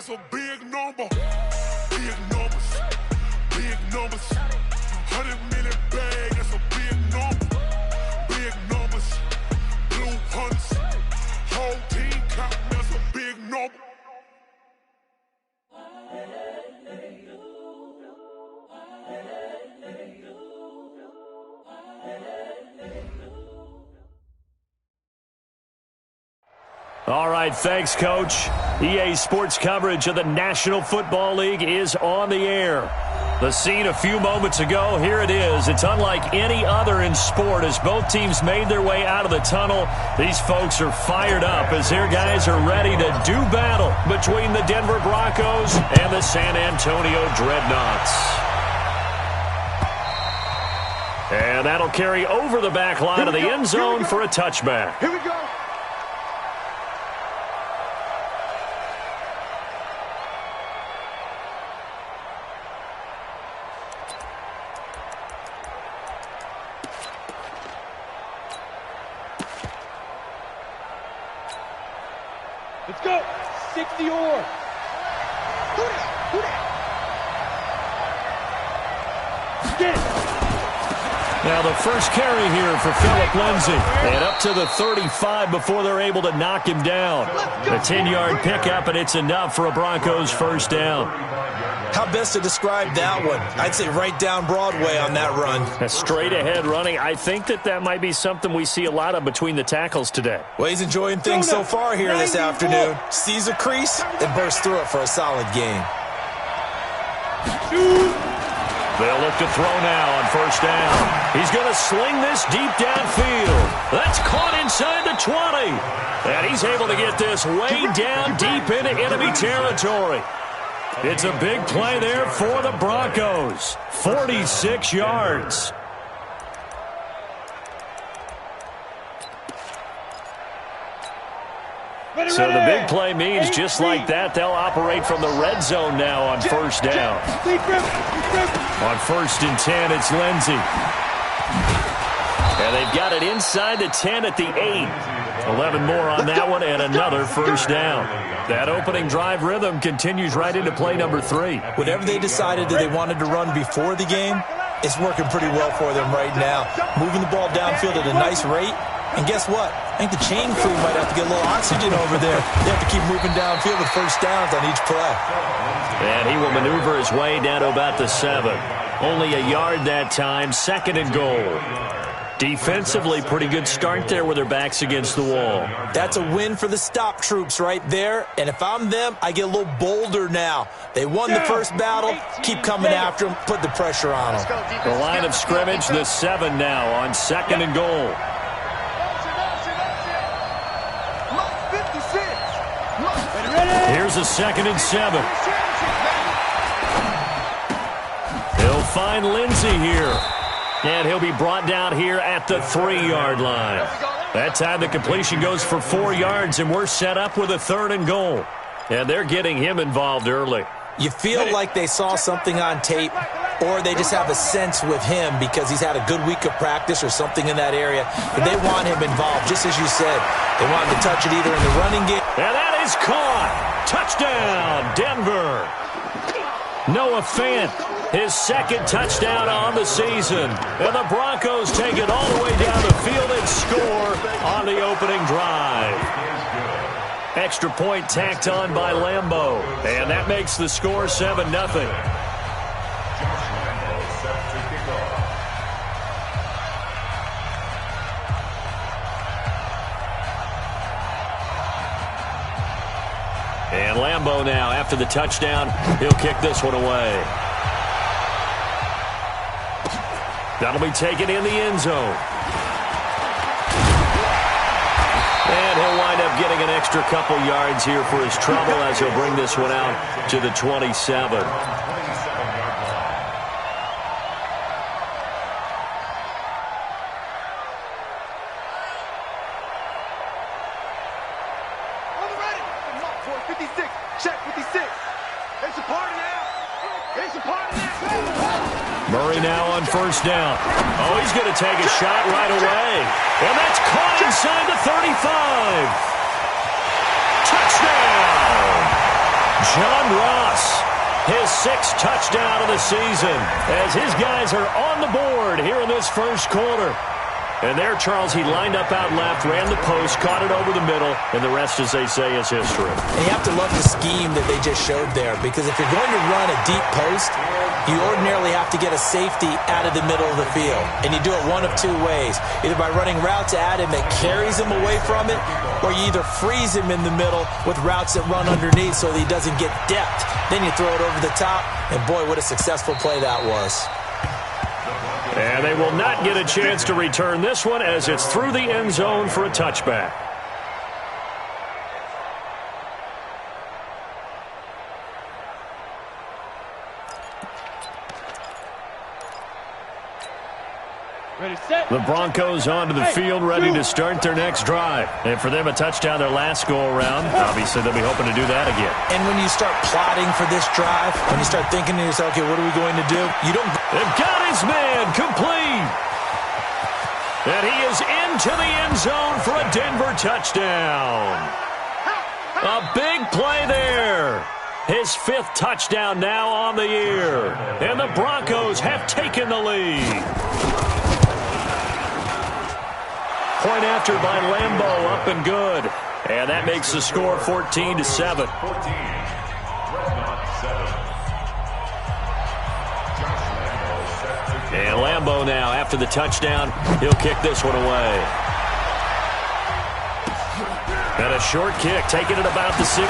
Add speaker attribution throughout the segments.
Speaker 1: That's a big number. Big numbers. Big numbers. 100 million bag. That's a big number. Big numbers. Blue hunts. Whole team counting. That's a big number.
Speaker 2: All right, thanks, Coach. EA Sports coverage of the National Football League is on the air. The scene a few moments ago, here it is. It's unlike any other in sport as both teams made their way out of the tunnel. These folks are fired up as their guys are ready to do battle between the Denver Broncos and the San Antonio Dreadnoughts. And that'll carry over the back line of the end zone for a touchback.
Speaker 3: Here we go. Let's go. 60 or. Get it.
Speaker 2: Now the first carry here for Phillip Lindsay. And up to the 35 before they're able to knock him down. A 10-yard pickup, and it's enough for a Broncos first down.
Speaker 4: How best to describe that one? I'd say right down Broadway on that run.
Speaker 2: A straight-ahead running. I think that might be something we see a lot of between the tackles today.
Speaker 4: Well, he's enjoying things so far here this afternoon. Sees a crease and bursts through it for a solid gain.
Speaker 2: They'll look to throw now on first down. He's going to sling this deep downfield. That's caught inside the 20. And he's able to get this way down deep into enemy territory. It's a big play there for the Broncos. 46 yards. So the big play means just like that, they'll operate from the red zone now on first down. On 1st and 10, it's Lindsay. And they've got it inside the 10 at the 8. 11 more on that one and another first down. That opening drive rhythm continues right into play number 3.
Speaker 4: Whatever they decided that they wanted to run before the game, it's working pretty well for them right now. Moving the ball downfield at a nice rate. And guess what? I think the chain crew might have to get a little oxygen over there. They have to keep moving downfield with first downs on each play.
Speaker 2: And he will maneuver his way down to about the 7. Only a yard that time, 2nd and goal. Defensively, pretty good start there with their backs against the wall.
Speaker 4: That's a win for the stop troops right there. And if I'm them, I get a little bolder now. They won the first battle. Keep coming after them. Put the pressure on them.
Speaker 2: The line of scrimmage, the 7 now on 2nd and goal. Here's a 2nd and 7. He'll find Lindsay here. And he'll be brought down here at the 3-yard line. That time the completion goes for 4 yards, and we're set up with a 3rd and goal. And they're getting him involved early.
Speaker 4: You feel like they saw something on tape, or they just have a sense with him because he's had a good week of practice or something in that area. But they want him involved, just as you said. They want him to touch it either in the running game.
Speaker 2: And that is caught. Touchdown, Denver. Noah Fant, his 2nd touchdown on the season. And the Broncos take it all the way down the field and score on the opening drive. Extra point tacked on by Lambeau. And that makes the score 7-0. And Lambeau now, after the touchdown, he'll kick this one away. That'll be taken in the end zone. And he'll wind up getting an extra couple yards here for his trouble as he'll bring this one out to the 27. Murray now on first down. Oh, he's going to take a shot right away. And that's caught inside the 35. Touchdown! John Ross, his 6th touchdown of the season, as his guys are on the board here in this first quarter. And there, Charles, he lined up out left, ran the post, caught it over the middle, and the rest, as they say, is history.
Speaker 4: And you have to love the scheme that they just showed there, because if you're going to run a deep post, you ordinarily have to get a safety out of the middle of the field. And you do it one of two ways, either by running routes at him that carries him away from it, or you either freeze him in the middle with routes that run underneath so that he doesn't get depth. Then you throw it over the top, and boy, what a successful play that was.
Speaker 2: And they will not get a chance to return this one as it's through the end zone for a touchback.
Speaker 3: Ready, set.
Speaker 2: The Broncos onto the field, ready to start their next drive. And for them, a touchdown their last go-around. Obviously, they'll be hoping to do that again.
Speaker 4: And when you start plotting for this drive, when you start thinking to yourself, okay, what are we going to do? You don't...
Speaker 2: They've got his man complete. And he is into the end zone for a Denver touchdown. A big play there. His 5th touchdown now on the year. And the Broncos have taken the lead. Point after by Lambeau, up and good. And that makes the score 14-7. And Lambeau now, after the touchdown, he'll kick this one away. And a short kick, taking it about the 16.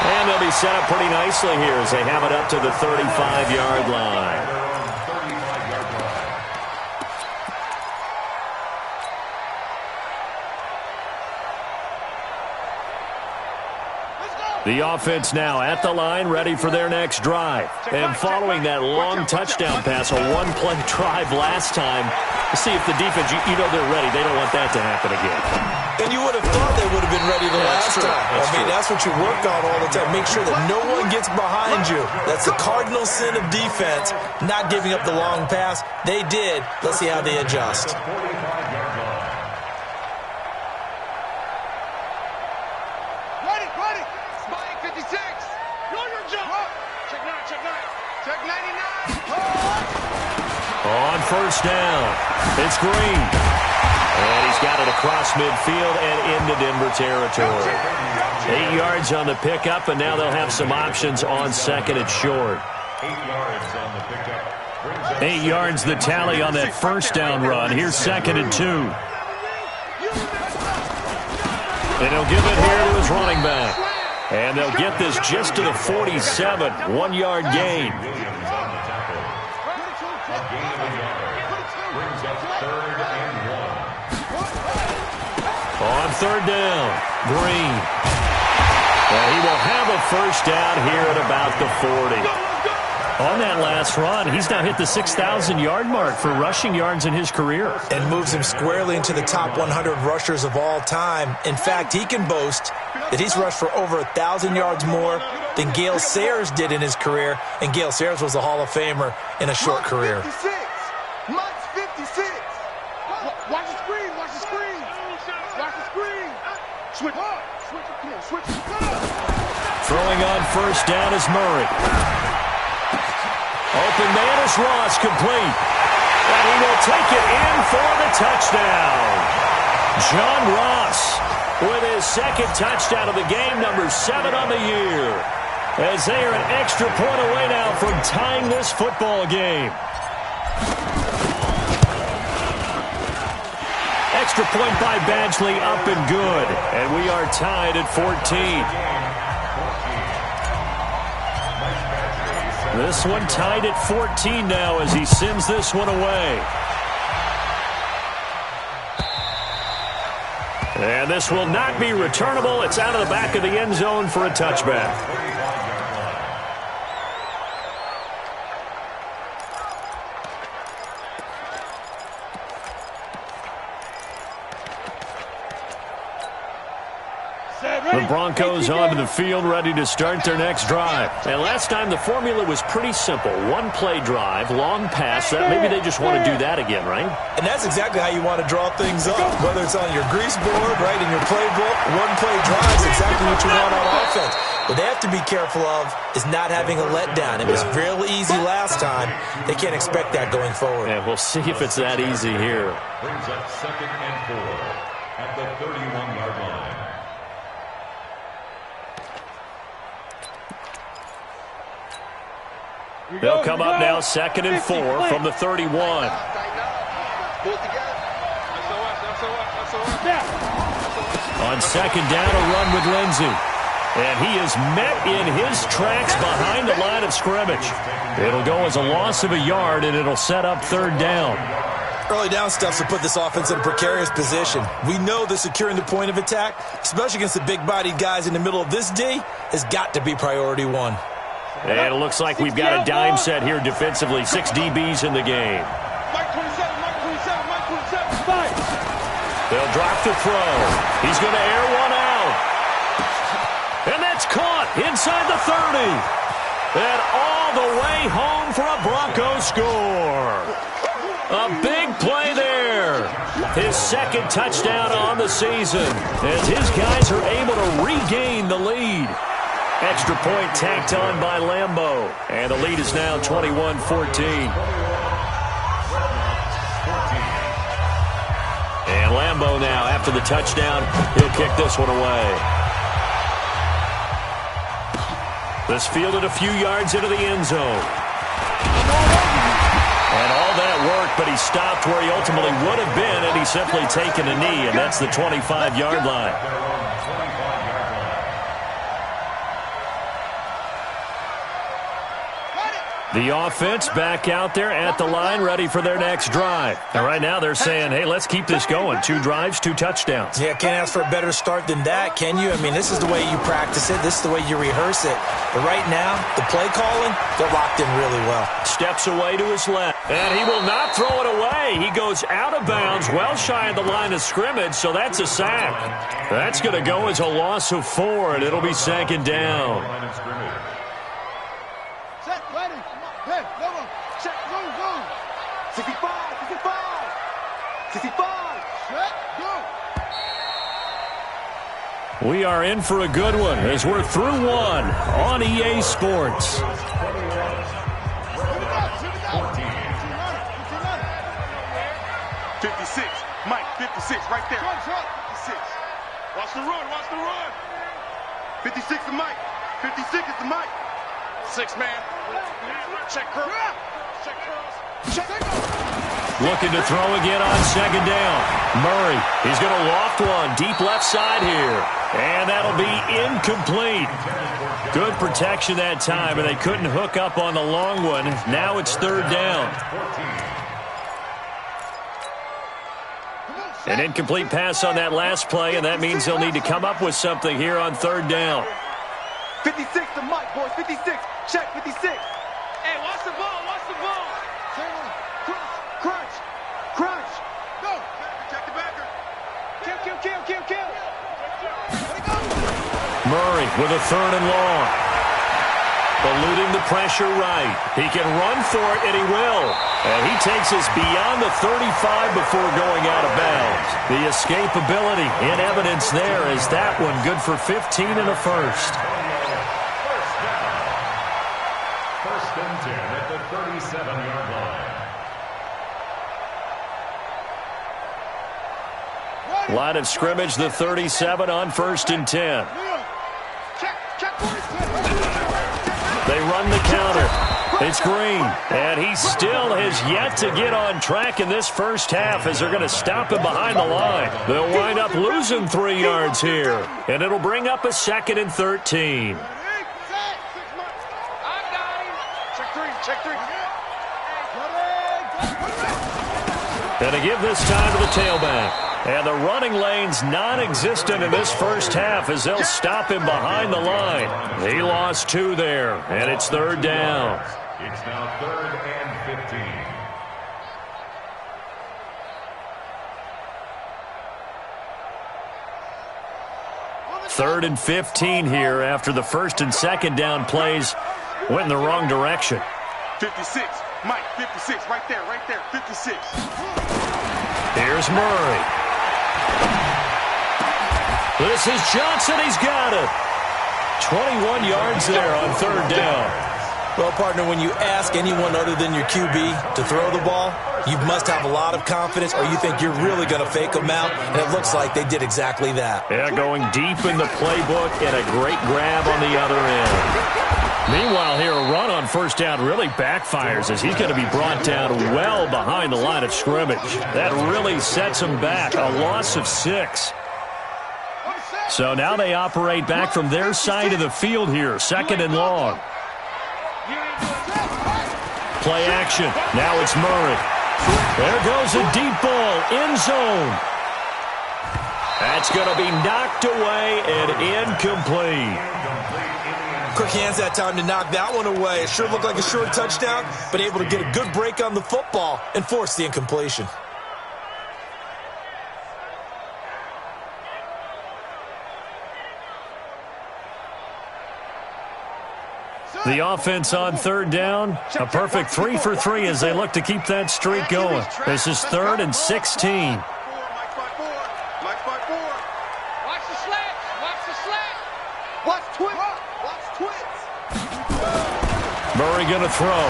Speaker 2: And they'll be set up pretty nicely here as they have it up to the 35-yard line. The offense now at the line, ready for their next drive. And following that long touchdown pass, a one-play drive last time, to see if the defense, you know they're ready. They don't want that to happen again.
Speaker 4: And you would have thought they would have been ready the last time. That's what you work on all the time. Make sure that no one gets behind you. That's the cardinal sin of defense, not giving up the long pass. They did. Let's see how they adjust.
Speaker 2: On first down, it's Green. And he's got it across midfield and into Denver territory. 8 yards on the pickup, and now they'll have some options on 2nd and short. 8 yards the tally on that first down run. Here's 2nd and 2. And he'll give it here to his running back. And they'll get this just to the 47, 1-yard gain. On 3rd down, Green. And he will have a first down here at about the 40. On that last run, he's now hit the 6,000-yard mark for rushing yards in his career.
Speaker 4: And moves him squarely into the top 100 rushers of all time. In fact, he can boast that he's rushed for over 1,000 yards more than Gale Sayers did in his career. And Gale Sayers was a Hall of Famer in a short career.
Speaker 1: Mike's 56. Watch the screen. Watch the screen. Watch the screen. Switch. Come on, switch.
Speaker 2: Throwing on first down is Murray. Open man is Ross, complete. And he will take it in for the touchdown. John Ross with his 2nd touchdown of the game, number 7 on the year. As they are an extra point away now from tying this football game. Extra point by Badgley, up and good. And we are tied at 14. This one tied at 14 now as he sends this one away. And this will not be returnable. It's out of the back of the end zone for a touchback.
Speaker 3: Set,
Speaker 2: The Broncos onto the field, ready to start their next drive. And last time, the formula was pretty simple. One-play drive, long pass. Maybe they just want to do that again, right?
Speaker 4: And that's exactly how you want to draw things up. Whether it's on your grease board, right, in your playbook, one-play drive is exactly what you want on offense. What they have to be careful of is not having a letdown. It was real easy last time. They can't expect that going forward.
Speaker 2: Yeah, we'll see if it's that easy here.
Speaker 5: Brings up 2nd and 4 at the 31-yard line.
Speaker 2: They'll come up now 2nd and 4 from the 31. On 2nd down, a run with Lindsey. And he is met in his tracks behind the line of scrimmage. It'll go as a loss of a yard, and it'll set up 3rd down.
Speaker 4: Early down stuff to put this offense in a precarious position. We know that securing the point of attack, especially against the big-bodied guys in the middle of this D, has got to be priority one.
Speaker 2: And it looks like we've got a dime set here defensively. 6 DBs in the game. They'll drop the throw. He's going to air one out. And that's caught inside the 30. And all the way home for a Broncos score. A big play there. His 2nd touchdown on the season as his guys are able to regain the lead. Extra point tacked on by Lambeau. And the lead is now 21-14. And Lambeau now, after the touchdown, he'll kick this one away. This fielded a few yards into the end zone. And all that worked, but he stopped where he ultimately would have been had he simply taken a knee, and that's the 25-yard line. The offense back out there at the line, ready for their next drive. And right now they're saying, hey, let's keep this going. 2 drives, 2 touchdowns.
Speaker 4: Yeah, can't ask for a better start than that, can you? I mean, this is the way you practice it. This is the way you rehearse it. But right now, the play calling, they're locked in really well.
Speaker 2: Steps away to his left. And he will not throw it away. He goes out of bounds, well shy of the line of scrimmage, so that's a sack. That's going to go as a loss of 4, and it'll be 2nd down. We are in for a good one as we're through one on EA Sports.
Speaker 5: 56, Mike, 56, right there. 56. Watch the run, watch the run. 56 to Mike. 56 is to Mike. 6 man. Check curl. Check curls. Check.
Speaker 2: Looking to throw again on 2nd down. Murray, he's going to loft one deep left side here. And that'll be incomplete. Good protection that time, and they couldn't hook up on the long one. Now it's 3rd down. An incomplete pass on that last play, and that means they'll need to come up with something here on 3rd down.
Speaker 6: 56 to Mike, boys. 56. Check 56. Hey, watch the ball. Watch the ball. Crunch. Crunch. Go. Check the backer. Kill.
Speaker 2: Murray with a 3rd and long. Eluding the pressure right. He can run for it, and he will. And he takes us beyond the 35 before going out of bounds. The escapability in evidence there is that one good for 15 and a first.
Speaker 5: First and 10 at the 37-yard line.
Speaker 2: Line of scrimmage, the 37 on 1st and 10. They run the counter. It's Green, and he still has yet to get on track in this first half as they're going to stop him behind the line. They'll wind up losing 3 yards here, and it'll bring up a 2nd and 13. And to give this time to the tailback. And the running lane's non-existent in this first half as they'll stop him behind the line. He lost 2 there, and it's 3rd down.
Speaker 5: It's now 3rd and 15.
Speaker 2: 3rd and 15 here after the first and second down plays went in the wrong direction.
Speaker 5: 56, Mike, 56, right there, 56.
Speaker 2: Here's Murray. This is Johnson. He's got it. 21 yards there on 3rd down.
Speaker 4: Well, partner, when you ask anyone other than your QB to throw the ball, you must have a lot of confidence, or you think you're really going to fake them out, and it looks like they did exactly that.
Speaker 2: Yeah, going deep in the playbook and a great grab on the other end. Meanwhile, here, a run on 1st down really backfires as he's going to be brought down well behind the line of scrimmage. That really sets him back, a loss of 6. So now they operate back from their side of the field here, 2nd and long. Play action. Now it's Murray. There goes a deep ball. End zone. That's going to be knocked away and incomplete.
Speaker 4: Quick hands that time to knock that one away. It sure looked like a short touchdown, but able to get a good break on the football and force the incompletion.
Speaker 2: The offense on 3rd down, a perfect 3 for 3 as they look to keep that streak going. This is 3rd and 16.
Speaker 5: Mike's by 4.
Speaker 3: Watch the slants. Watch the slants.
Speaker 6: Watch twits. Watch twits.
Speaker 2: Murray going to throw.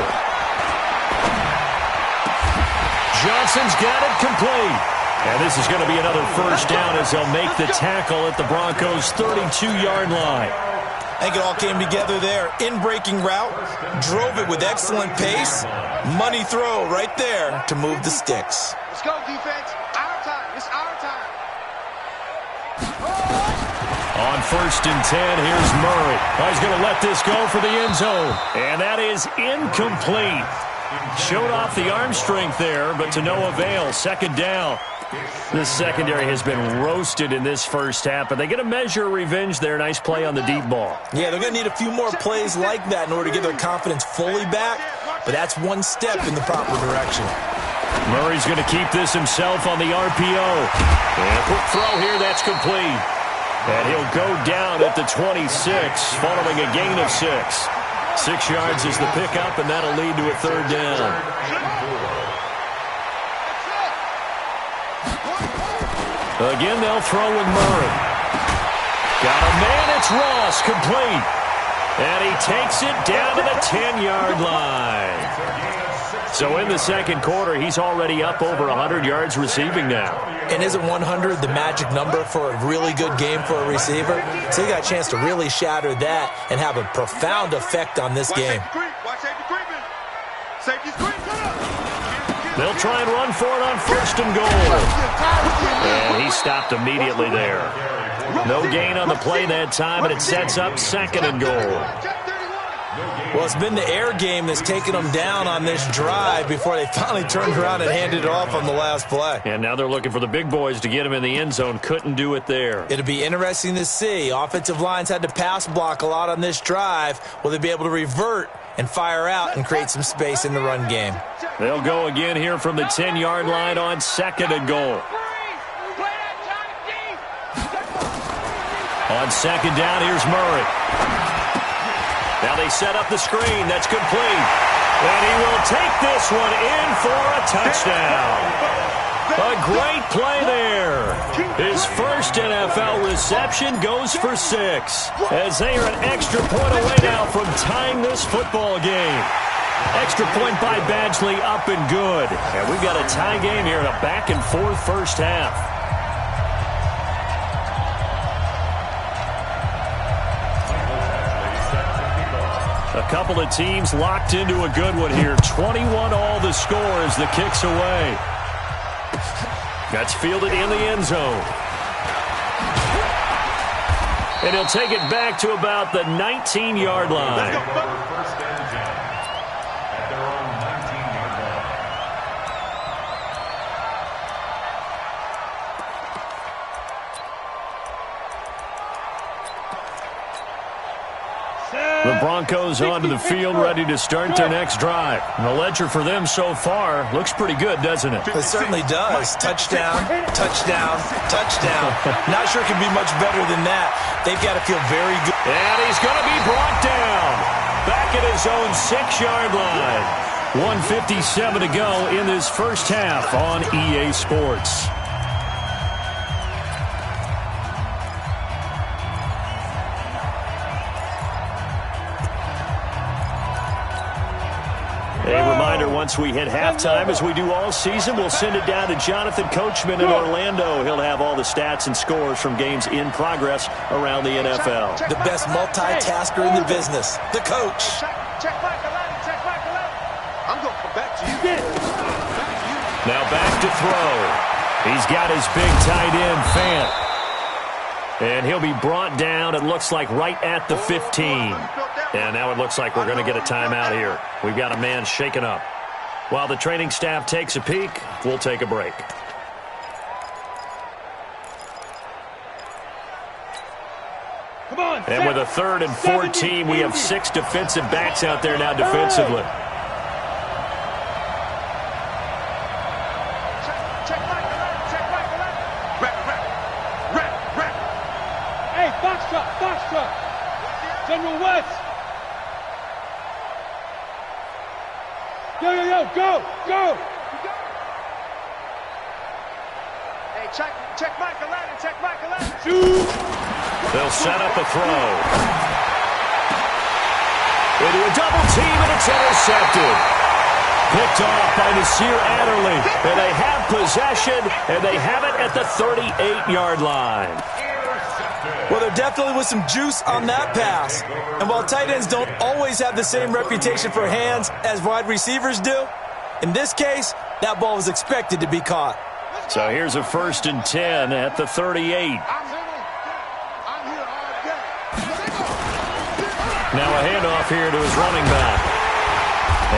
Speaker 2: Johnson's got it complete. And this is going to be another 1st down as they'll make the tackle at the Broncos' 32-yard line.
Speaker 4: I think it all came together there. In-breaking route, drove it with excellent pace. Money throw right there to move the sticks.
Speaker 6: Let's go, defense. Our time. It's our time.
Speaker 2: On 1st and 10, here's Murray. He's going to let this go for the end zone. And that is incomplete. Showed off the arm strength there, but to no avail. 2nd down. This secondary has been roasted in this first half, but they get a measure of revenge there. Nice play on the deep ball.
Speaker 4: Yeah, they're going to need a few more plays like that in order to get their confidence fully back, but that's one step in the proper direction.
Speaker 2: Murray's going to keep this himself on the RPO. And a quick throw here, that's complete. And he'll go down at the 26, following a gain of 6. 6 yards is the pickup, and that'll lead to a 3rd down. Again, they'll throw with Murray. Got a man, it's Ross, complete. And he takes it down to the 10-yard line. So in the 2nd quarter, he's already up over 100 yards receiving now.
Speaker 4: And isn't 100 the magic number for a really good game for a receiver? So he got a chance to really shatter that and have a profound effect on this game.
Speaker 5: Watch safety creeping. Safety's creeping.
Speaker 2: They'll try and run for it on 1st and goal. And he stopped immediately there. No gain on the play that time, and it sets up 2nd and goal.
Speaker 4: Well, it's been the air game that's taken them down on this drive before they finally turned around and handed it off on the last play.
Speaker 2: And now they're looking for the big boys to get him in the end zone. Couldn't do it there.
Speaker 4: It'll be interesting to see. Offensive lines had to pass block a lot on this drive. Will they be able to revert and fire out and create some space in the run game?
Speaker 2: They'll go again here from the 10-yard line on 2nd and goal. On 2nd down, here's Murray. Now they set up the screen. That's complete. And he will take this one in for a touchdown. A great play there. His first NFL reception goes for 6. As they are an extra point away now from tying this football game. Extra point by Badgley, up and good. And we've got a tie game here in a back-and-forth first half. A couple of teams locked into a good one here. 21 all the score as the kick's away. That's fielded in the end zone. And he'll take it back to about the 19-yard line. The The Broncos onto the field, ready to start their next drive. And the ledger for them so far looks pretty good, doesn't it?
Speaker 4: It certainly does. Touchdown, touchdown, touchdown. Not sure it can be much better than that. They've got to feel very good.
Speaker 2: And he's going to be brought down back at his own 6-yard line. 1:57 to go in this first half on EA Sports. A reminder, once we hit halftime, as we do all season, we'll send it down to Jonathan Coachman in Orlando. He'll have all the stats and scores from games in progress around the NFL.
Speaker 4: The best multitasker in the business, the coach.
Speaker 6: Check back, I'm going to come back to you.
Speaker 2: Now back to throw. He's got his big tight end, Fant. And he'll be brought down, it looks like, right at the 15. And now it looks like we're going to get a timeout here. We've got a man shaken up. While the training staff takes a peek, we'll take a break.
Speaker 6: Come on.
Speaker 2: And with a 3rd and 14, we have 6 defensive backs out there now defensively.
Speaker 6: General West! Yo, go! Hey, check Michael Aladdin, Shoot!
Speaker 2: They'll set up a throw. Into a double team, and it's intercepted. Picked off by Nasir Adderley. And they have possession, and they have it at the 38-yard line.
Speaker 4: Well, there definitely was some juice on that pass. And while tight ends don't always have the same reputation for hands as wide receivers do, in this case, that ball was expected to be caught.
Speaker 2: So here's a 1st and 10 at the 38. Now a handoff here to his running back.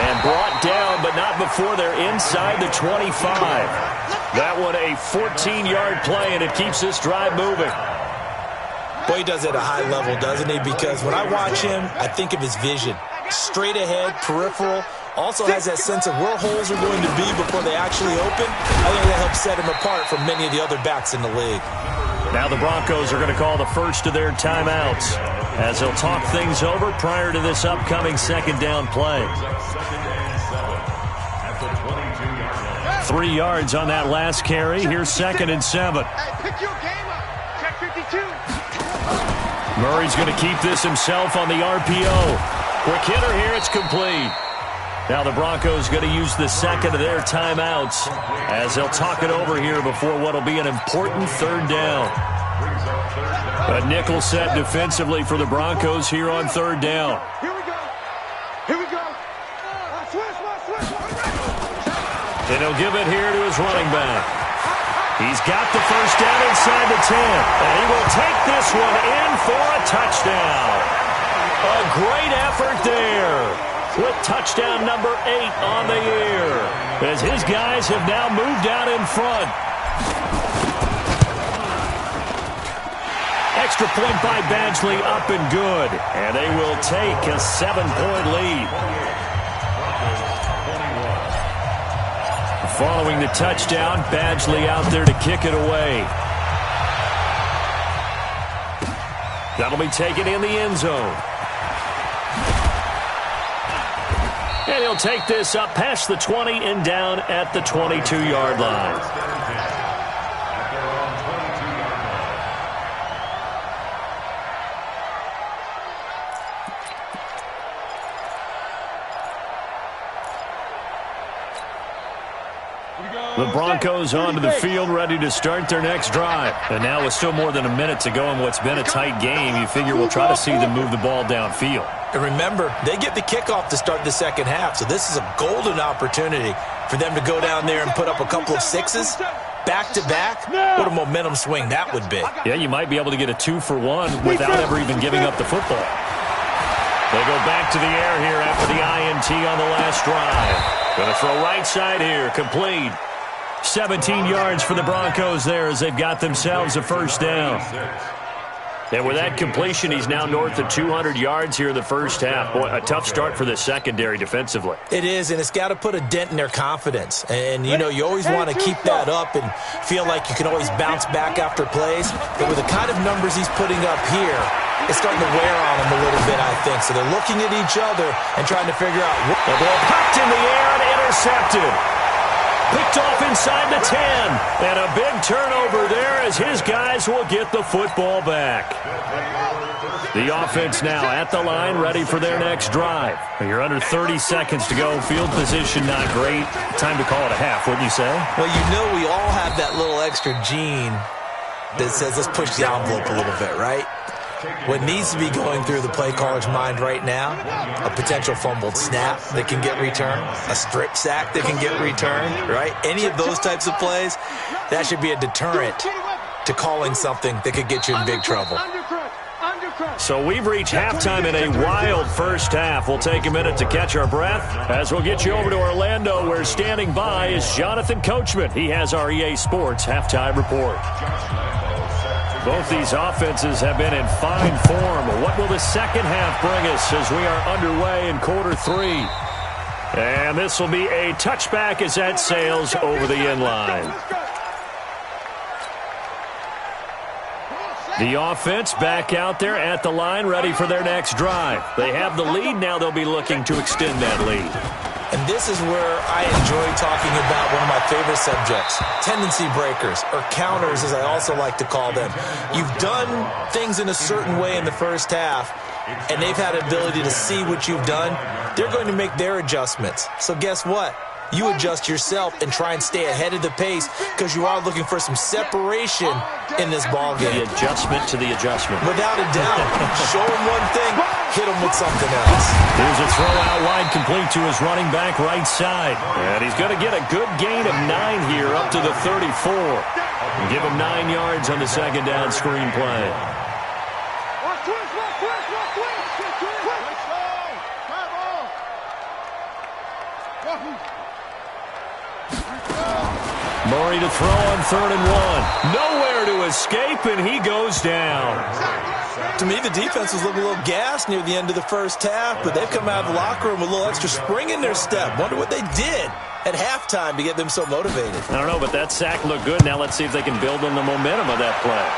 Speaker 2: And brought down, but not before they're inside the 25. That one a 14-yard play, and it keeps this drive moving.
Speaker 4: Boy, he does it at a high level, doesn't he? Because when I watch him, I think of his vision. Straight ahead, peripheral. Also has that sense of where holes are going to be before they actually open. I think that helps set him apart from many of the other backs in the league.
Speaker 2: Now the Broncos are going to call the first of their timeouts as they'll talk things over prior to this upcoming 2nd down play. 3 yards on that last carry. Here's 2nd and 7.
Speaker 6: Hey, pick your game up. Check 52.
Speaker 2: Murray's going to keep this himself on the RPO. Quick hitter here, it's complete. Now the Broncos going to use the 2nd of their timeouts as they'll talk it over here before what will be an important 3rd down. A nickel set defensively for the Broncos here on 3rd down.
Speaker 6: Here we go. Switch.
Speaker 2: And he'll give it here to his running back. He's got the 1st down inside the 10. And he will take this one in for a touchdown. A great effort there with touchdown number 8 on the year as his guys have now moved out in front. Extra point by Badgley up and good. And they will take a 7-point lead. Following the touchdown, Badgley out there to kick it away. That'll be taken in the end zone. And he'll take this up past the 20 and down at the 22-yard line. The Broncos onto the field, ready to start their next drive. And now with still more than a minute to go in what's been a tight game, you figure we'll try to see them move the ball downfield.
Speaker 4: And remember, they get the kickoff to start the 2nd half, so this is a golden opportunity for them to go down there and put up a couple of 6s back-to-back. What a momentum swing that would be.
Speaker 2: Yeah, you might be able to get a 2-for-1 without ever even giving up the football. They go back to the air here after the INT on the last drive. Going to throw right side here, complete. 17 yards for the Broncos there as they've got themselves a 1st down. And with that completion, he's now north of 200 yards here in the first half. Boy, a tough start for the secondary defensively.
Speaker 4: It is, and it's got to put a dent in their confidence. And, you know, you always want to keep that up and feel like you can always bounce back after plays. But with the kind of numbers he's putting up here, it's starting to wear on them a little bit, I think. So they're looking at each other and trying to figure out.
Speaker 2: The ball popped in the air and intercepted. Picked off inside the 10. And a big turnover there as his guys will get the football back. The offense now at the line, ready for their next drive. You're under 30 seconds to go. Field position not great. Time to call it a half, wouldn't you say?
Speaker 4: Well, you know we all have that little extra gene that says let's push the envelope a little bit, right? What needs to be going through the play caller's mind right now, a potential fumbled snap that can get returned, a strip sack that can get returned, right? Any of those types of plays, that should be a deterrent to calling something that could get you in big trouble.
Speaker 2: So we've reached halftime in a wild first half. We'll take a minute to catch our breath as we'll get you over to Orlando, where standing by is Jonathan Coachman. He has our EA Sports halftime report. Both these offenses have been in fine form. What will the second half bring us as we are underway in quarter three? And this will be a touchback as that sails over the end line. The offense back out there at the line, ready for their next drive. They have the lead. Now they'll be looking to extend that lead.
Speaker 4: And this is where I enjoy talking about one of my favorite subjects, tendency breakers, or counters as I also like to call them. You've done things in a certain way in the first half, and they've had an ability to see what you've done. They're going to make their adjustments. So guess what? You adjust yourself and try and stay ahead of the pace because you are looking for some separation in this ball game.
Speaker 2: The adjustment to the adjustment.
Speaker 4: Without a doubt. Show him one thing, hit him with something else.
Speaker 2: Here's a throw out wide, complete to his running back right side. And he's going to get a good gain of 9 here up to the 34. And give him 9 yards on the second down screen play. Murray to throw on 3rd and 1. Nowhere to escape, and he goes down.
Speaker 4: To me, the defense was looking a little gassed near the end of the first half, but they've come out of the locker room with a little extra spring in their step. Wonder what they did at halftime to get them so motivated.
Speaker 2: I don't know, but that sack looked good. Now let's see if they can build on the momentum of that play.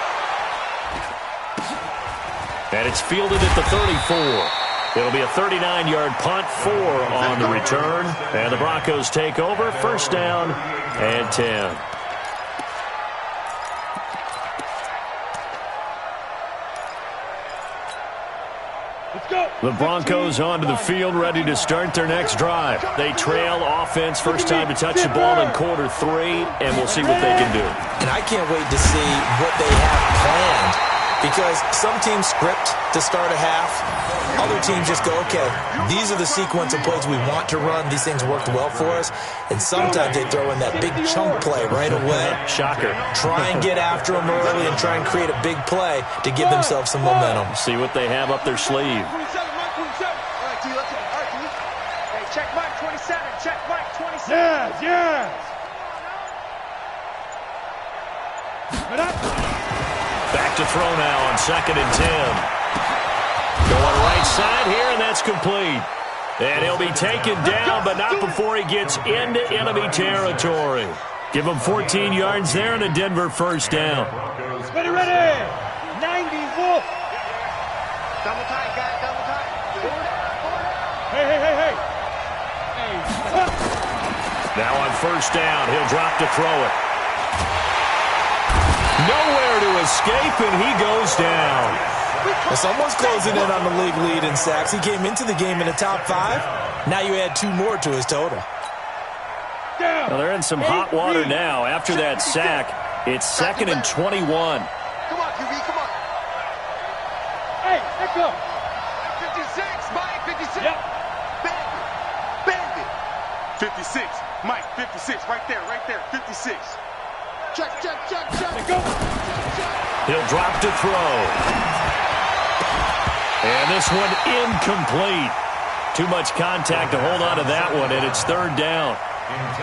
Speaker 2: And it's fielded at the 34. It'll be a 39-yard punt, 4 on the return. And the Broncos take over, first down and 10. The Broncos onto the field, ready to start their next drive. They trail offense, first time to touch the ball in quarter 3, and we'll see what they can do.
Speaker 4: And I can't wait to see what they have planned. Because some teams script to start a half. Other teams just go, okay, these are the sequence of plays we want to run. These things worked well for us. And sometimes they throw in that big chunk play right away.
Speaker 2: Shocker.
Speaker 4: Try and get after them early and try and create a big play to give themselves some momentum.
Speaker 2: See what they have up their sleeve.
Speaker 3: Hey, check Mike 27. Check Mike 27.
Speaker 6: Yes.
Speaker 2: Back to throw now on 2nd and 10. Going right side here, and that's complete. And he'll be taken down, but not before he gets into enemy territory. Give him 14 yards there and a Denver first down.
Speaker 6: Ready. 90, wolf.
Speaker 3: Double tight, guys. Double tight.
Speaker 6: Hey.
Speaker 2: Now on first down, he'll drop to throw it. Nowhere to escape, and he goes down.
Speaker 4: Well, someone's closing in on the league lead in sacks. He came into the game in the top 5. Now you add 2 more to his total.
Speaker 2: Well, they're in some hot water now. After that sack, it's 2nd and 21.
Speaker 5: Come on, QB, come on.
Speaker 6: Hey, let's go.
Speaker 5: 56, Mike, 56.
Speaker 6: Yep.
Speaker 5: Bandit. 56, Mike, 56, right there, 56. Check.
Speaker 6: Let's go.
Speaker 2: He'll drop to throw. And this one incomplete. Too much contact to hold on to that one, and it's 3rd down.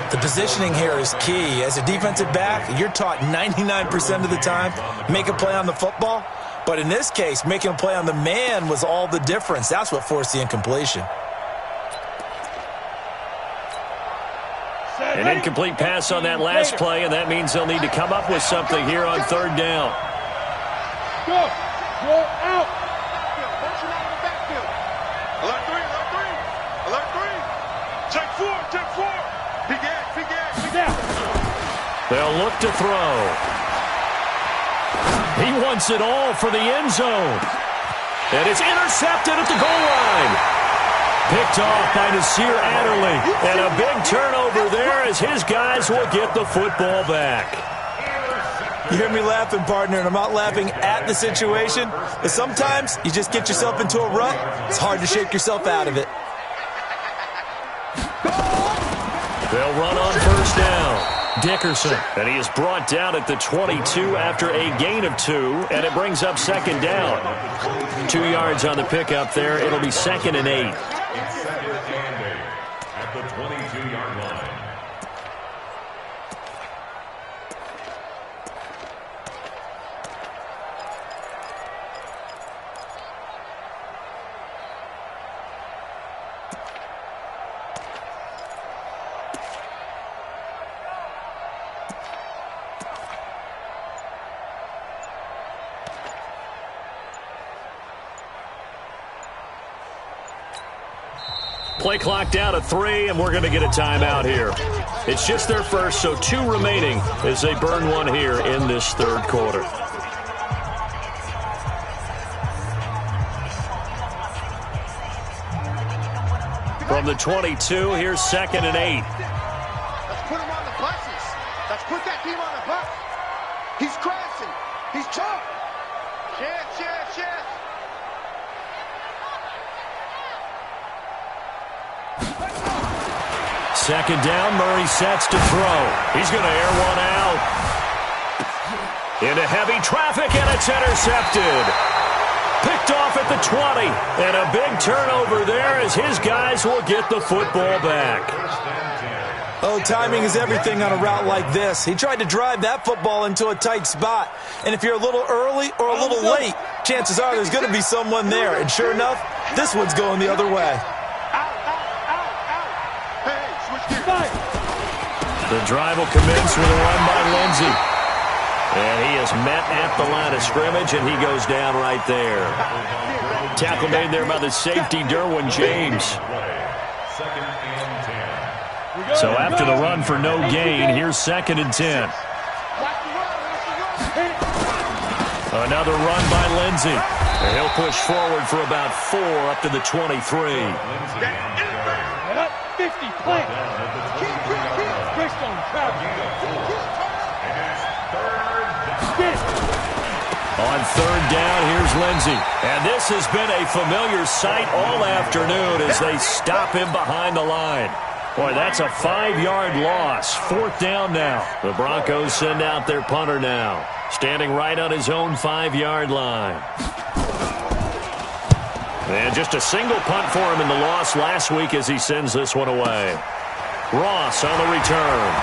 Speaker 4: The positioning here is key. As a defensive back, you're taught 99% of the time, make a play on the football. But in this case, making a play on the man was all the difference. That's what forced the incompletion.
Speaker 2: An incomplete pass on that last play, and that means they'll need to come up with something here on third down.
Speaker 3: Go out.
Speaker 5: Motion out of the backfield. Alert three. Alert three. Check four. Big gas.
Speaker 2: They'll look to throw. He wants it all for the end zone. And it's intercepted at the goal line. Picked off by Nasir Adderley. And a big turnover there as his guys will get the football back.
Speaker 4: You hear me laughing, partner, and I'm not laughing at the situation. But sometimes you just get yourself into a rut. It's hard to shake yourself out of it.
Speaker 2: They'll run on first down. Dickerson, and he is brought down at the 22 after a gain of 2, and it brings up second down. 2 yards on the pickup there. It'll be 2nd and 8.
Speaker 1: At the 22-yard line.
Speaker 2: Play clock down to 3, and we're going to get a timeout here. It's just their first, so 2 remaining as they burn one here in this third quarter. From the 22, here's 2nd and 8.
Speaker 5: Let's put him on the buses. Let's put that team on the bus. He's crashing. He's chopped. Yes.
Speaker 2: Second down, Murray sets to throw. He's going to air one out. Into heavy traffic, and it's intercepted. Picked off at the 20, and a big turnover there as his guys will get the football back.
Speaker 4: Oh, timing is everything on a route like this. He tried to drive that football into a tight spot. And if you're a little early or a little late, chances are there's going to be someone there. And sure enough, this one's going the other way.
Speaker 2: The drive will commence with a run by Lindsey. And he is met at the line of scrimmage, and he goes down right there. Tackle made there by the safety, Derwin James. So after the run for no gain, here's 2nd and 10. Another run by Lindsey. And he'll push forward for about 4 up to the 23.
Speaker 3: 50, play.
Speaker 2: On third down, here's Lindsey. And this has been a familiar sight all afternoon as they stop him behind the line. Boy, that's a 5-yard loss. 4th down now. The Broncos send out their punter now, standing right on his own 5-yard line. And just a single punt for him in the loss last week as he sends this one away. Ross on the return.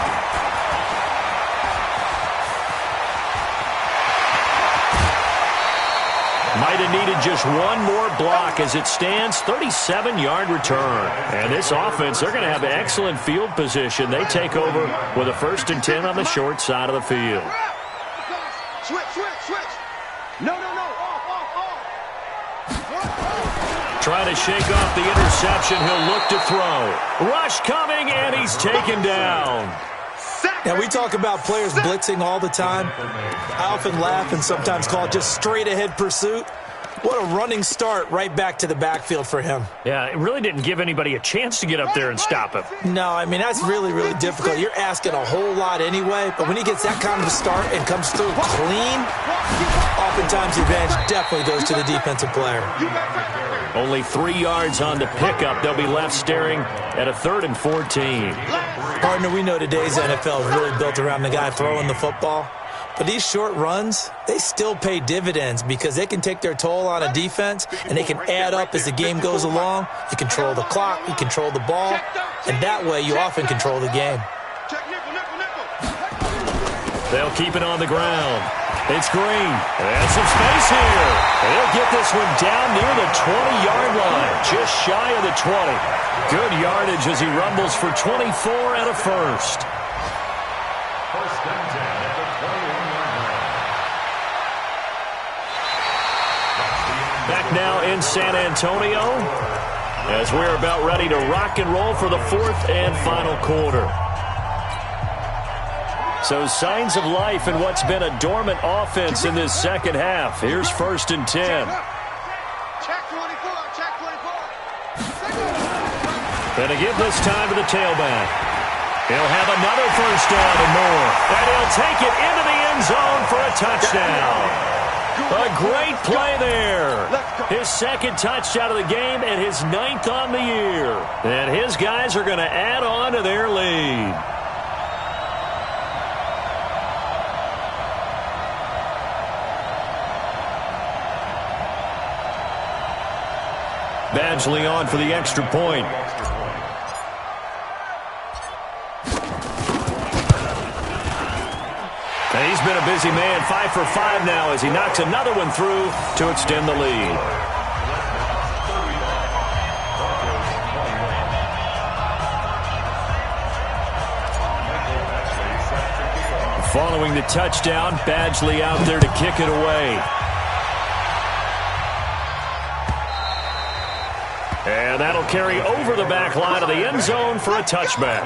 Speaker 2: Might have needed just one more block as it stands. 37-yard return. And this offense, they're going to have excellent field position. They take over with a 1st and 10 on the short side of the field.
Speaker 5: Switch. No.
Speaker 2: Trying to shake off the interception. He'll look to throw. Rush coming, and he's taken down.
Speaker 4: Now, we talk about players blitzing all the time. I often laugh and sometimes call it just straight-ahead pursuit. What a running start right back to the backfield for him.
Speaker 2: Yeah, it really didn't give anybody a chance to get up there and stop him.
Speaker 4: No, I mean, that's really, really difficult. You're asking a whole lot anyway, but when he gets that kind of a start and comes through clean, oftentimes the advantage definitely goes to the defensive player.
Speaker 2: Only 3 yards on the pickup. They'll be left staring at a 3rd and 14.
Speaker 4: Partner, we know today's NFL is really built around the guy throwing the football. But these short runs, they still pay dividends because they can take their toll on a defense and they can add up as the game goes along. You control the clock, you control the ball, and that way you often control the game.
Speaker 2: They'll keep it on the ground. It's Green. And some space here. He'll get this one down near the 20-yard line, just shy of the 20. Good yardage as he rumbles for 24 and a first. Back now in San Antonio as we're about ready to rock and roll for the fourth and final quarter. So signs of life in what's been a dormant offense in this second half. Here's 1st and 10.
Speaker 3: Check 24, check 24.
Speaker 2: Gonna give this time to the tailback. He'll have another first down and more. And he'll take it into the end zone for a touchdown. A great play there. His second touchdown of the game and his 9th on the year. And his guys are going to add on to their lead. Badgley on for the extra point. And he's been a busy man, 5 for 5 now as he knocks another one through to extend the lead. Following the touchdown, Badgley out there to kick it away. And that'll carry over the back line of the end zone for a touchback.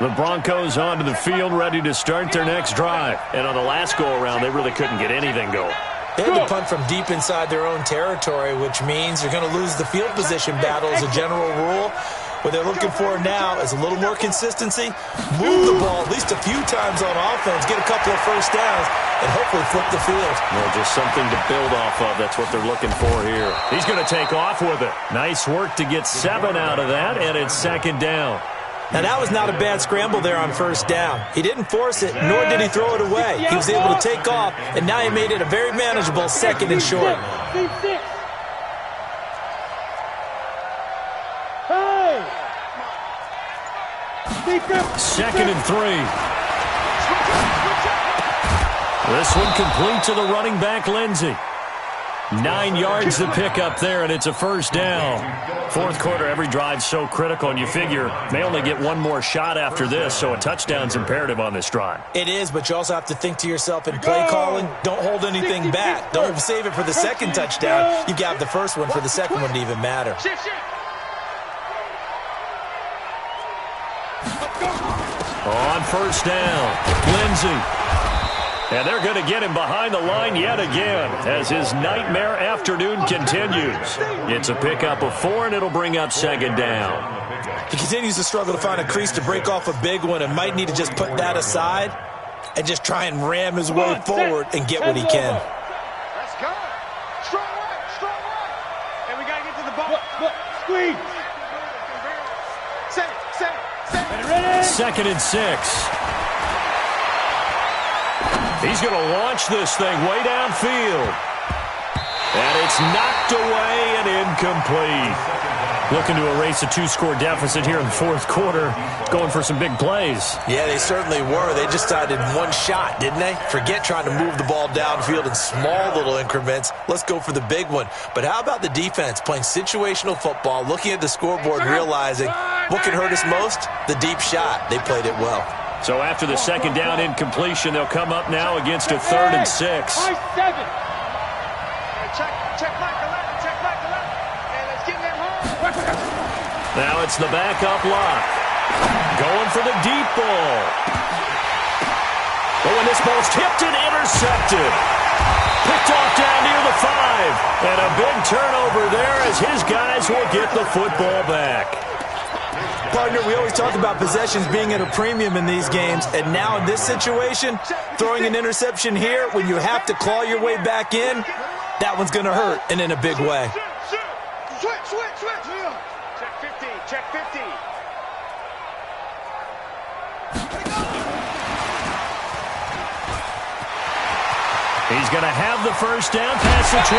Speaker 2: The Broncos onto the field, ready to start their next drive. And on the last go-around, they really couldn't get anything going.
Speaker 4: They had to punt from deep inside their own territory, which means you're going to lose the field position battle as a general rule. What they're looking for now is a little more consistency, move the ball at least a few times on offense, get a couple of first downs, and hopefully flip the field.
Speaker 2: Well, just something to build off of. That's what they're looking for here. He's going to take off with it. Nice work to get 7 out of that, and it's 2nd down.
Speaker 4: Now, that was not a bad scramble there on first down. He didn't force it, nor did he throw it away. He was able to take off, and now he made it a very manageable 2nd and short.
Speaker 2: Second and 3. This one complete to the running back, Lindsey. 9 yards to pick up there, and it's a first down. Fourth quarter, every drive's so critical, and you figure may only get one more shot after this, so a touchdown's imperative on this drive.
Speaker 4: It is, but you also have to think to yourself in play calling, don't hold anything back. Don't save it for the second touchdown. You got the first one for the second one to even matter.
Speaker 2: On first down, Lindsey. And they're going to get him behind the line yet again as his nightmare afternoon continues. It's a pickup of 4, and it'll bring up 2nd down.
Speaker 4: He continues to struggle to find a crease to break off a big one and might need to just put that aside and just try and ram his way forward and get what he can.
Speaker 3: Let's go. Strong right. And we got to get to the ball. Squeeze. Set.
Speaker 2: 2nd and 6. He's going to launch this thing way downfield. And it's knocked away and incomplete. Looking to erase a 2-score deficit here in the fourth quarter. Going for some big plays.
Speaker 4: Yeah, they certainly were. They just started one shot, didn't they? Forget trying to move the ball downfield in small little increments. Let's go for the big one. But how about the defense playing situational football, looking at the scoreboard and realizing what can hurt us most? The deep shot. They played it well.
Speaker 2: So after the 2nd down incompletion, they'll come up now against a 3rd and 6.
Speaker 3: Check Mike 11, check Mike 11. And let's get them home.
Speaker 2: Now it's the backup lock. Going for the deep ball. Oh, and this ball's tipped and intercepted. Picked off down near the 5. And a big turnover there as his guys will get the football back.
Speaker 4: Partner, we always talk about possessions being at a premium in these games, and now in this situation, throwing an interception here when you have to claw your way back in, that one's going to hurt, and in a big way.
Speaker 3: Switch. Check 15, check 15.
Speaker 2: He's going to have the first down past the 20.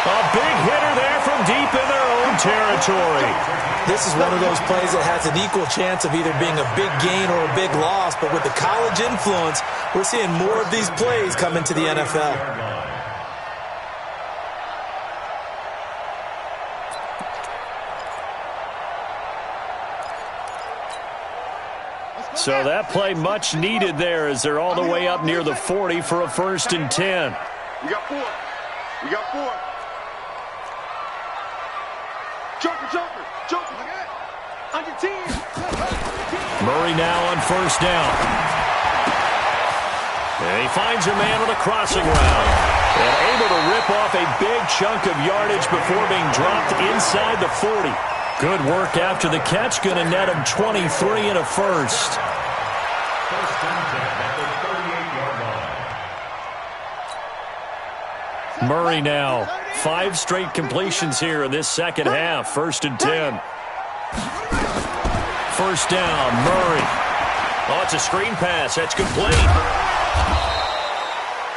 Speaker 2: A big hitter there from deep in their own territory.
Speaker 4: This is one of those plays that has an equal chance of either being a big gain or a big loss, but with the college influence, we're seeing more of these plays come into the NFL.
Speaker 2: So that play much needed there as they're all the way up near the 40 for a 1st and 10.
Speaker 5: We got 4. We got 4. Joker.
Speaker 6: On your team.
Speaker 2: Murray now on 1st down. And he finds a man on the crossing route. And able to rip off a big chunk of yardage before being dropped inside the 40. Good work after the catch. Going to net him 23 and a 1st. Murray now. 5 straight completions here in this second half. 1st and 10. 1st down, Murray. Oh, it's a screen pass. That's complete.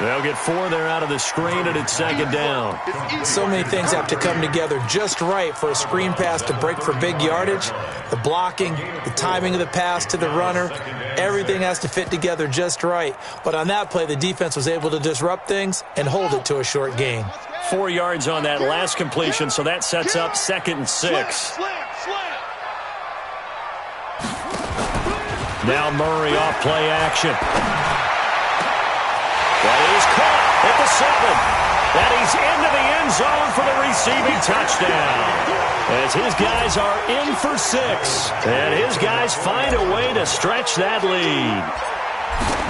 Speaker 2: They'll get 4 there out of the screen, and it's 2nd down.
Speaker 4: So many things have to come together just right for a screen pass to break for big yardage. The blocking, the timing of the pass to the runner, everything has to fit together just right. But on that play, the defense was able to disrupt things and hold it to a short gain.
Speaker 2: 4 yards on that last completion, so that sets up 2nd and 6. Now Murray off play action. That is caught at the 7. And he's into the end zone for the receiving touchdown. As his guys are in for 6. And his guys find a way to stretch that lead.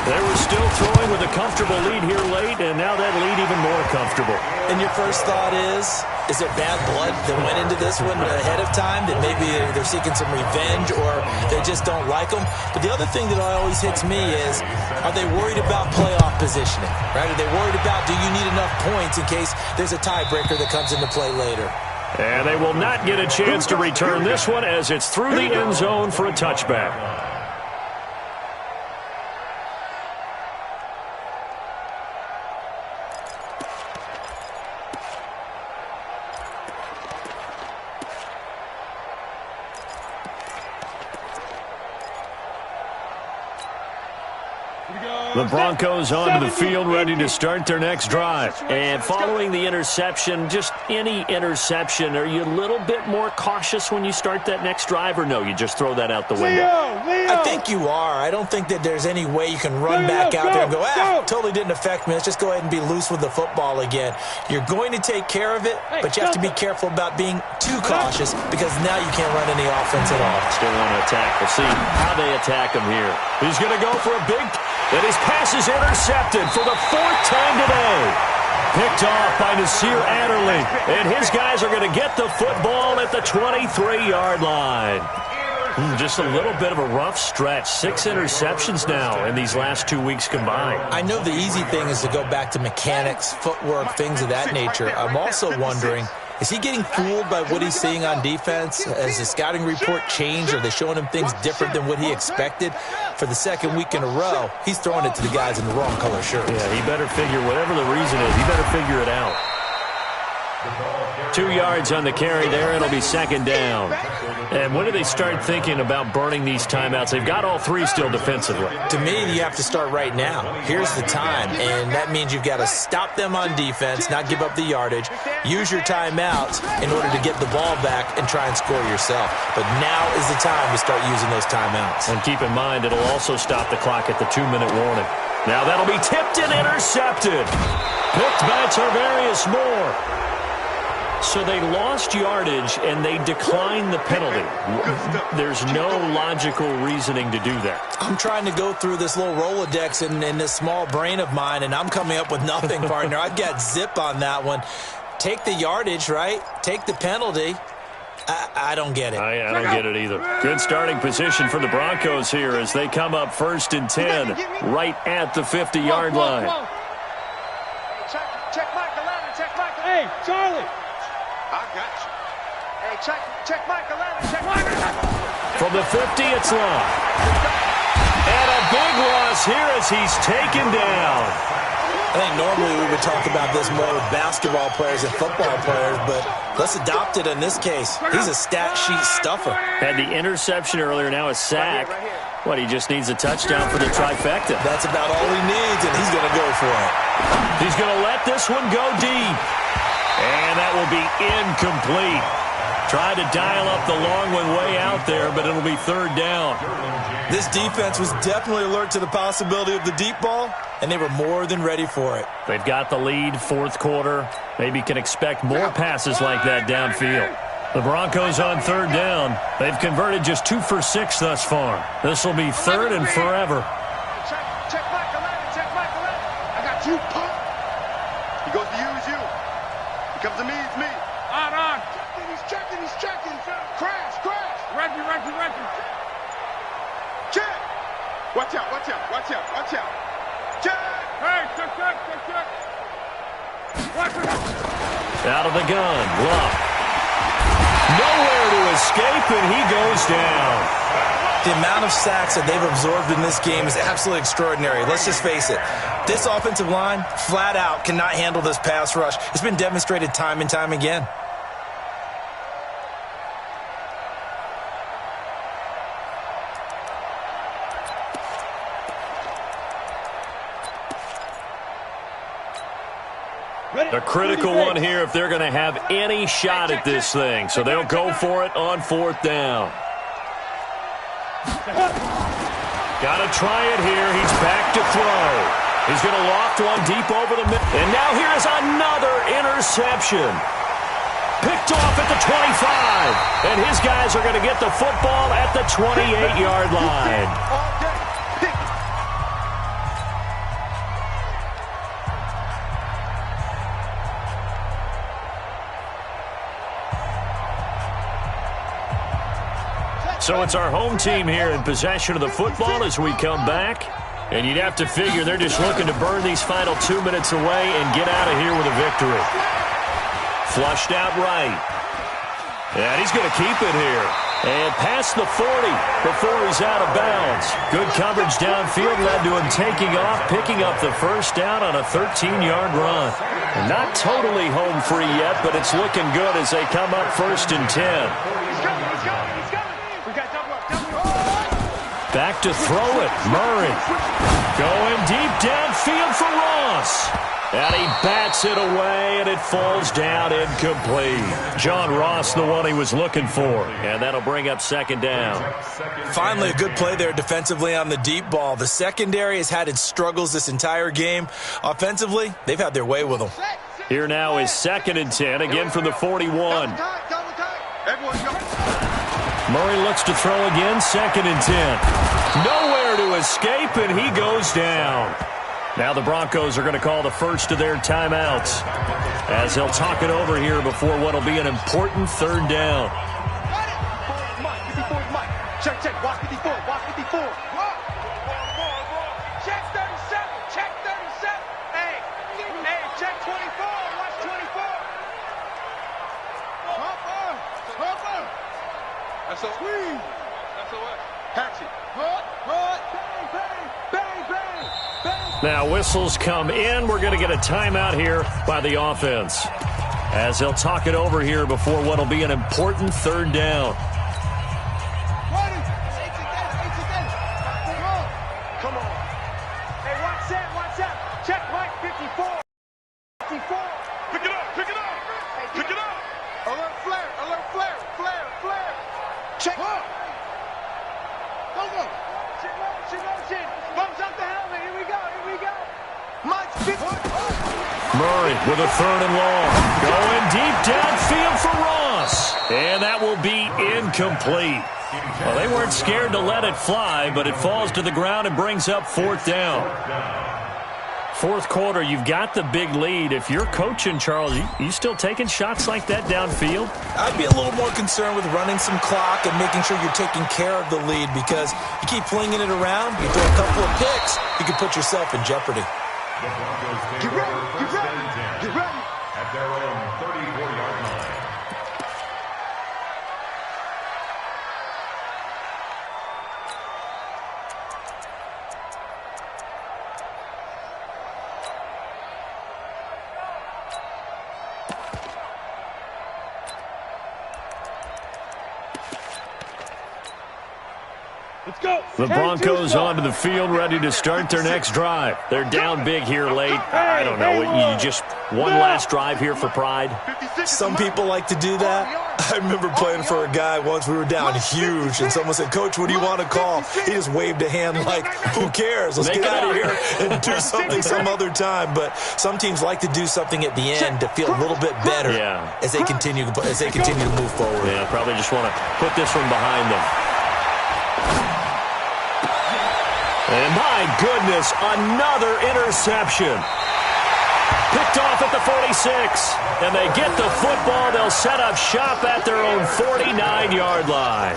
Speaker 2: They were still throwing with a comfortable lead here late, and now that lead even more comfortable.
Speaker 4: And your first thought is there bad blood that went into this one ahead of time, that maybe they're seeking some revenge or they just don't like them? But the other thing that always hits me is, are they worried about playoff positioning? Right? Are they worried about, do you need enough points in case there's a tiebreaker that comes into play later?
Speaker 2: And they will not get a chance to return this one as it's through the end zone for a touchback. The Broncos onto the field, ready to start their next drive. And following the interception, just any interception, are you a little bit more cautious when you start that next drive, or no, you just throw that out the window?
Speaker 4: I think you are. I don't think that there's any way you can run back out there and go, totally didn't affect me. Let's just go ahead and be loose with the football again. You're going to take care of it, but you have to be careful about being too cautious because now you can't run any offense at all.
Speaker 2: Still want to attack. We'll see how they attack him here. He's going to go for a big... And his pass is intercepted for the 4th time today. Picked off by Nasir Adderley. And his guys are going to get the football at the 23-yard line. Just a little bit of a rough stretch. 6 interceptions now in these last 2 weeks combined.
Speaker 4: I know the easy thing is to go back to mechanics, footwork, things of that nature. I'm also wondering, is he getting fooled by what he's seeing on defense? Has the scouting report changed? Are they showing him things different than what he expected? For the 2nd week in a row, he's throwing it to the guys in the wrong color shirts.
Speaker 2: Yeah, he better figure, whatever the reason is, he better figure it out. 2 yards on the carry there. It'll be 2nd down. And when do they start thinking about burning these timeouts? They've got all 3 still defensively.
Speaker 4: To me, you have to start right now. Here's the time, and that means you've got to stop them on defense, not give up the yardage, use your timeouts in order to get the ball back and try and score yourself. But now is the time to start using those timeouts.
Speaker 2: And keep in mind, it'll also stop the clock at the 2-minute warning. Now that'll be tipped and intercepted. Picked by Tarvarius Moore. So they lost yardage, and they declined the penalty. There's no logical reasoning to do that.
Speaker 4: I'm trying to go through this little Rolodex in this small brain of mine, and I'm coming up with nothing, partner. I've got zip on that one. Take the yardage, right? Take the penalty. I don't get it.
Speaker 2: I don't get it either. Good starting position for the Broncos here as they come up 1st and 10 right at the 50-yard line.
Speaker 6: Check Michael Allen. Check Michael. Hey, Charlie.
Speaker 5: I got you.
Speaker 6: Hey, check Michael Allen. Check Michael.
Speaker 2: From the 50, it's long. And a big loss here as he's taken down.
Speaker 4: I think normally we would talk about this more with basketball players and football players, but let's adopt it in this case. He's a stat sheet stuffer.
Speaker 2: Had the interception earlier, now a sack. What, he just needs a touchdown for the trifecta.
Speaker 4: That's about all he needs, and he's going to go for it.
Speaker 2: He's going to let this one go deep. And that will be incomplete. Tried to dial up the long one way out there, but it'll be third down.
Speaker 4: This defense was definitely alert to the possibility of the deep ball, and they were more than ready for it.
Speaker 2: They've got the lead, fourth quarter. Maybe can expect more passes like that downfield. The Broncos on third down. They've converted just 2 for 6 thus far. This will be third and forever.
Speaker 3: Check back 11, check back 11. I got you, punk.
Speaker 5: He goes to you, it's you. He comes to me, it's me.
Speaker 3: On. He's checking. Crash. Reggie.
Speaker 5: Check. Watch out. Check.
Speaker 3: Hey, check. Watch it.
Speaker 2: Out of the gun, Luck. Nowhere to escape, and he goes down.
Speaker 4: The amount of sacks that they've absorbed in this game is absolutely extraordinary. Let's just face it. This offensive line, flat out, cannot handle this pass rush. It's been demonstrated time and time again.
Speaker 2: A critical one here if they're going to have any shot at this thing. So they'll go for it on fourth down. Got to try it here. He's back to throw. He's going to loft one deep over the middle. And now here is another interception. Picked off at the 25. And his guys are going to get the football at the 28-yard line. So it's our home team here in possession of the football as we come back. And you'd have to figure they're just looking to burn these final 2 minutes away and get out of here with a victory. Flushed out right. And he's going to keep it here. And past the 40 before he's out of bounds. Good coverage downfield led to him taking off, picking up the first down on a 13-yard run. And not totally home free yet, but it's looking good as they come up 1st and 10.
Speaker 3: He's coming. We got double up.
Speaker 2: Back to throw it. Murray going deep downfield for Ross. And he bats it away, and it falls down incomplete. John Ross, the one he was looking for. And that'll bring up 2nd down.
Speaker 4: Finally, a good play there defensively on the deep ball. The secondary has had its struggles this entire game. Offensively, they've had their way with them.
Speaker 2: Here now is 2nd and 10, again from the 41.
Speaker 5: Everyone go.
Speaker 2: Murray looks to throw again, 2nd and 10. Nowhere to escape, and he goes down. Now the Broncos are going to call the first of their timeouts as they'll talk it over here before what will be an important 3rd down.
Speaker 6: Check. Watch 54.
Speaker 3: Check 37. Hey, check 24. Watch 24.
Speaker 5: That's a squeeze. That's a what? Hatchet.
Speaker 6: Bang.
Speaker 2: Now whistles come in. We're going to get a timeout here by the offense as they'll talk it over here before what will be an important 3rd down.
Speaker 3: Come on. Hey, watch that. Check Mike 54.
Speaker 5: Pick it up. Alert flare.
Speaker 3: Check. Go. Motion. Bumps up the helmet. Here we go.
Speaker 6: Mike's 50.
Speaker 2: Murray with a 3rd and long. Going deep downfield for Ross. And that will be incomplete. Well, they weren't scared to let it fly, but it falls to the ground and brings up 4th down. 4th quarter, you've got the big lead. If you're coaching, Charles, you still taking shots like that downfield?
Speaker 4: I'd be a little more concerned with running some clock and making sure you're taking care of the lead, because you keep flinging it around, you throw a couple of picks, you can put yourself in jeopardy.
Speaker 6: Get ready.
Speaker 1: At their own 34-yard line.
Speaker 3: Let's go.
Speaker 2: The Broncos onto the field, ready to start their next drive. They're down big here late. I don't know. You just one last drive here for pride.
Speaker 4: Some people like to do that. I remember playing for a guy once. We were down huge, and someone said, "Coach, what do you want to call?" He just waved a hand like, "Who cares? Let's get out of here and do something some other time." But some teams like to do something at the end to feel a little bit better as they continue to move forward.
Speaker 2: Yeah, probably just want to put this one behind them. And my goodness, another interception. Picked off at the 46. And they get the football. They'll set up shop at their own 49-yard line.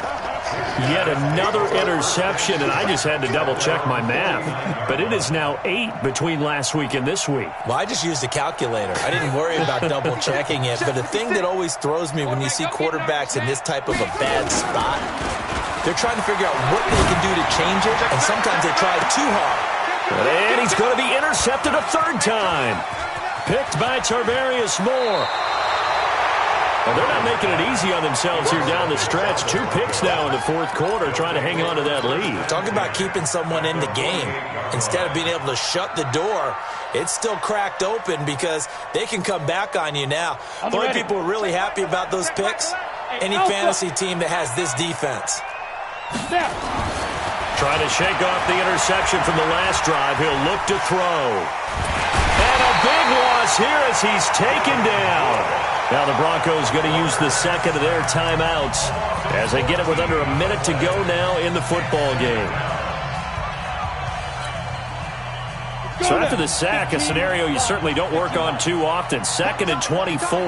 Speaker 2: Yet another interception, and I just had to double-check my math. But it is now 8 between last week and this week.
Speaker 4: Well, I just used a calculator. I didn't worry about double-checking it. But the thing that always throws me when you see quarterbacks in this type of a bad spot, they're trying to figure out what they can do to change it, and sometimes they try too hard.
Speaker 2: And he's going to be intercepted a third time. Picked by Tarvarius Moore. Well, they're not making it easy on themselves here down the stretch. 2 picks now in the fourth quarter, trying to hang on to that lead.
Speaker 4: Talk about keeping someone in the game. Instead of being able to shut the door, it's still cracked open because they can come back on you now. The only people who are really happy about those picks, any fantasy team that has this defense.
Speaker 2: Trying to shake off the interception from the last drive. He'll look to throw. And a big loss here as he's taken down. Now the Broncos going to use the second of their timeouts as they get it with under a minute to go now in the football game. So after the sack, a scenario you certainly don't work on too often. 2nd and 24.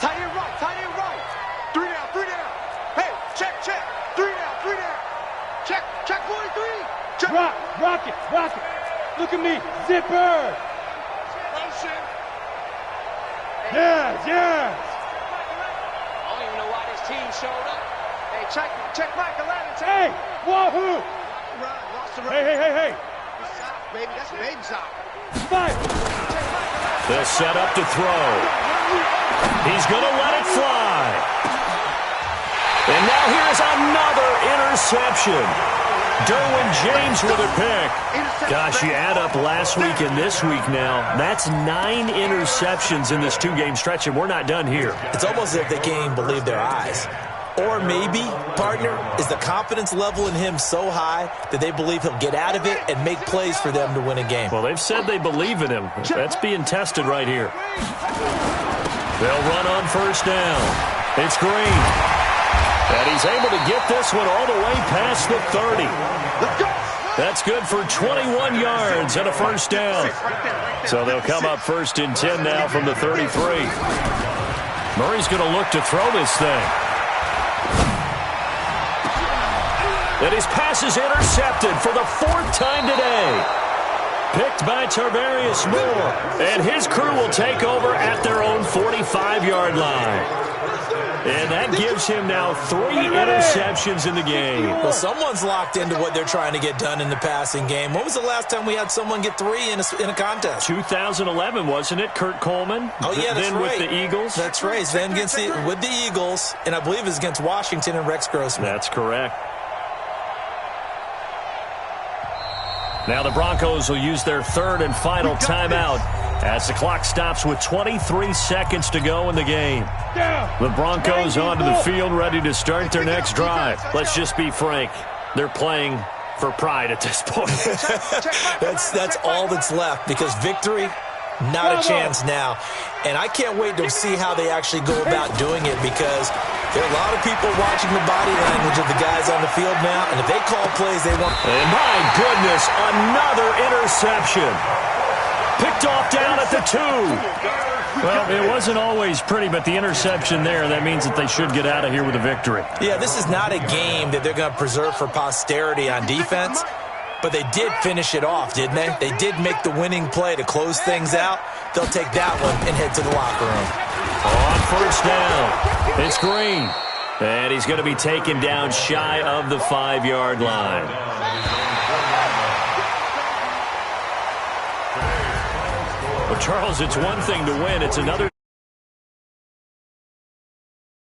Speaker 6: Tight end right, tight end right. 3 down, 3 down. Hey, check. 3 down. Check, boy, 3. Check.
Speaker 3: Rock it. Look at me, zipper.
Speaker 6: Motion.
Speaker 3: Yes.
Speaker 6: I don't even know why this team showed up. Hey, check Michael Allen.
Speaker 3: Hey, wahoo.
Speaker 6: Lost the run.
Speaker 3: Hey.
Speaker 6: Baby, that's baby sock.
Speaker 3: Fire.
Speaker 2: They'll set up to throw. He's going to let it fly. And now here's another interception. Derwin James with a pick. Gosh, you add up last week and this week now. That's 9 interceptions in this 2-game stretch, and we're not done here.
Speaker 4: It's almost as if they can't even believe their eyes. Or maybe, partner, is the confidence level in him so high that they believe he'll get out of it and make plays for them to win a game.
Speaker 2: Well, they've said they believe in him. That's being tested right here. They'll run on first down. It's Green. And he's able to get this one all the way past the 30. That's good for 21 yards and a first down. So they'll come up 1st and 10 now from the 33. Murray's going to look to throw this thing. And his pass is intercepted for the 4th time today. Picked by Tarvarius Moore. And his crew will take over at their own 45-yard line. And that gives him now 3 interceptions in the game.
Speaker 4: Well, someone's locked into what they're trying to get done in the passing game. When was the last time we had someone get 3 in a contest?
Speaker 2: 2011, wasn't it? Kurt Coleman?
Speaker 4: Oh, yeah, that's
Speaker 2: then
Speaker 4: right.
Speaker 2: with the Eagles?
Speaker 4: That's right. Then with the Eagles, and I believe it was against Washington and Rex Grossman.
Speaker 2: That's correct. Now the Broncos will use their 3rd and final timeout as the clock stops with 23 seconds to go in the game. The Broncos onto the field ready to start their next drive. Let's just be frank. They're playing for pride at this point.
Speaker 4: That's all that's left because victory, not a chance now. And I can't wait to see how they actually go about doing it because there are a lot of people watching the body language of the guys on the field now, and if they call plays, they want...
Speaker 2: And my goodness, another interception. Picked off down at the 2. Well, it wasn't always pretty, but the interception there, that means that they should get out of here with a victory.
Speaker 4: Yeah, this is not a game that they're going to preserve for posterity on defense, but they did finish it off, didn't they? They did make the winning play to close things out. They'll take that one and head to the locker room.
Speaker 2: On first down, it's Green. And he's going to be taken down shy of the 5-yard line. Well, Charles, it's one thing to win. It's another